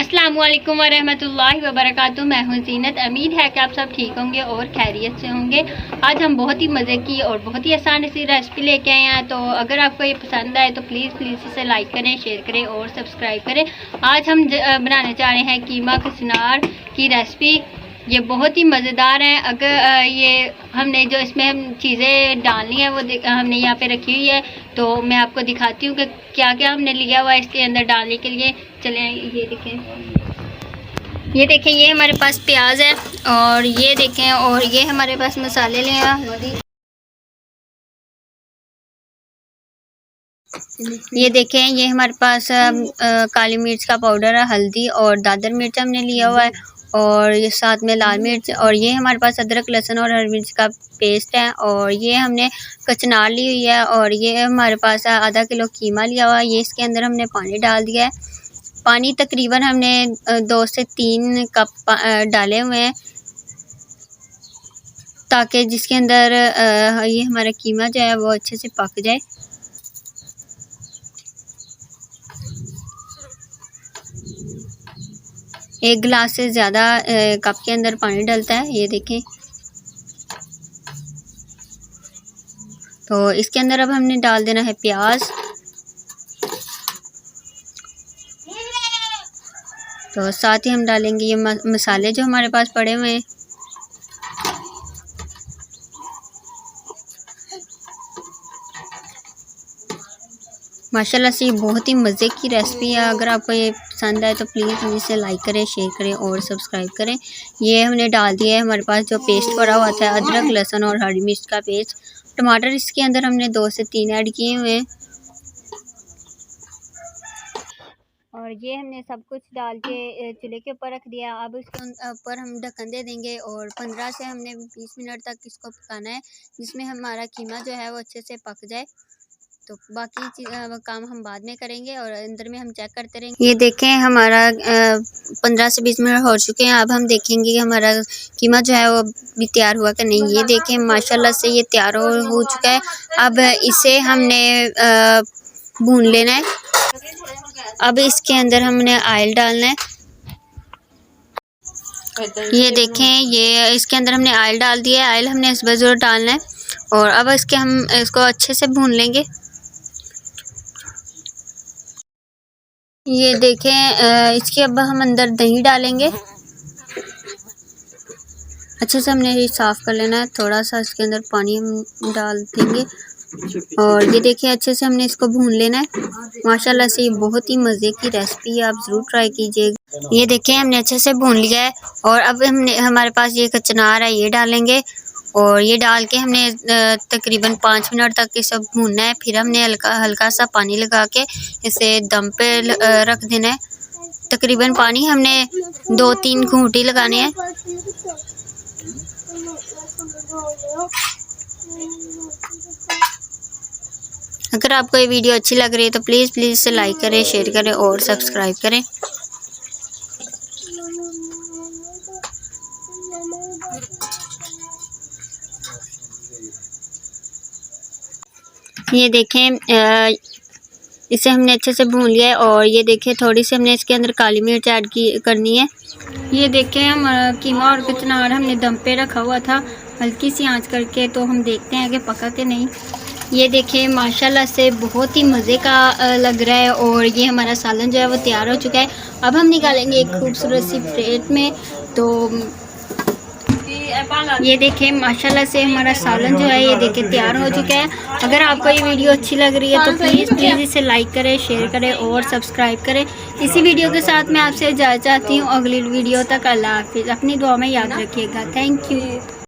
अस्सलाम वालेकुम वरहमतुल्लाहि वबरकातुहू। मैं हूँ ज़ीनत। उम्मीद है कि आप सब ठीक होंगे और खैरियत से होंगे। आज हम बहुत ही मज़े की और बहुत ही आसान सी रेसिपी लेके आए हैं। तो अगर आपको ये पसंद आए तो प्लीज़ इसे लाइक करें, शेयर करें और सब्सक्राइब करें। आज हम बनाने जा रहे हैं कीमा कचनार की रेसिपी। ये बहुत ही मज़ेदार है। अगर ये हमने जो इसमें हम चीज़ें डालनी है वो हमने यहाँ पे रखी हुई है। तो मैं आपको दिखाती हूँ कि क्या क्या हमने लिया हुआ है इसके अंदर डालने के लिए। चलें, ये देखें ये हमारे पास प्याज है और ये देखें, और ये हमारे पास मसाले लिए हैं। ये देखें ये हमारे पास काली मिर्च का पाउडर है, हल्दी और दादर मिर्च हमने लिया हुआ है, और ये साथ में लाल मिर्च, और ये हमारे पास अदरक लहसुन और हरी मिर्च का पेस्ट है, और ये हमने कचनार ली हुई है, और ये हमारे पास आधा किलो कीमा लिया हुआ है। ये इसके अंदर हमने पानी डाल दिया है। पानी तकरीबन हमने 2 से 3 कप डाले हुए हैं, ताकि जिसके अंदर ये हमारा कीमा जो है वो अच्छे से पक जाए। एक गिलास से ज़्यादा कप के अंदर पानी डलता है, ये देखें। तो इसके अंदर अब हमने डाल देना है प्याज। तो साथ ही हम डालेंगे ये मसाले जो हमारे पास पड़े हुए हैं। माशाल्लाह से ये बहुत ही मज़े की रेसिपी है। अगर आपको ये पसंद आए तो प्लीज़ इसे लाइक करें, शेयर करें और सब्सक्राइब करें। ये हमने डाल दिया है हमारे पास जो पेस्ट पड़ा हुआ था, अदरक लहसुन और हरी मिर्च का पेस्ट। टमाटर इसके अंदर हमने 2 से 3 ऐड किए हुए हैं, और ये हमने सब कुछ डाल के चूल्हे के ऊपर रख दिया। अब इसके ऊपर हम ढक्कन दे देंगे और 15 से हमने 20 मिनट तक इसको पकाना है, जिसमें हमारा कीमा जो है वो अच्छे से पक जाए। तो बाकी काम हम बाद में करेंगे और अंदर में हम चेक करते रहेंगे। ये देखें हमारा 15 से 20 मिनट हो चुके हैं। अब हम देखेंगे कि हमारा कीमा जो है वो भी तैयार हुआ कि नहीं। ये देखें माशाल्लाह से ये तैयार हो चुका है। अब इसे हमने भून लेना है। अब इसके अंदर हमने ऑयल डालना है। ये देखें ये इसके अंदर हमने ऑयल डाल दिया है। ऑयल हमने इस बार ज़रूर डालना है, और अब हम इसको अच्छे से भून लेंगे। ये देखें इसके अब हम अंदर दही डालेंगे। अच्छे से हमने ये साफ़ कर लेना है। थोड़ा सा इसके अंदर पानी हम डाल देंगे, और ये देखें अच्छे से हमने इसको भून लेना है। माशाल्लाह से ये बहुत ही मज़े की रेसिपी है, आप ज़रूर ट्राई कीजिएगा। ये देखें हमने अच्छे से भून लिया है, और अब हमारे पास ये कचनार है, ये डालेंगे, और ये डाल के हमने तकरीबन 5 मिनट तक इसे भूनना है। फिर हमने हल्का सा पानी लगा के इसे दम पे रख देना है। तकरीबन पानी हमने 2-3 घूंटी लगाने हैं। अगर आपको ये वीडियो अच्छी लग रही है तो प्लीज़ इसे लाइक करें, शेयर करें और सब्सक्राइब करें। ये देखें इसे हमने अच्छे से भून लिया है, और ये देखें थोड़ी सी हमने इसके अंदर काली मिर्च ऐड करनी है। ये देखें हम कीमा और कचनार हमने दम पे रखा हुआ था हल्की सी आंच करके। तो हम देखते हैं कि पका के नहीं। ये देखें माशाल्लाह से बहुत ही मज़े का लग रहा है, और ये हमारा सालन जो है वो तैयार हो चुका है। अब हम निकालेंगे एक खूबसूरत सी प्लेट में। तो ये देखें माशाल्लाह से हमारा सालन जो है ये देखें तैयार हो चुका है। अगर आपको ये वीडियो अच्छी लग रही है तो प्लीज़ इसे लाइक करें, शेयर करें और सब्सक्राइब करें। इसी वीडियो के साथ मैं आपसे इजाज़त चाहती हूँ। अगली वीडियो तक अल्लाह हाफिज़। अपनी दुआ में याद रखिएगा। Thank you.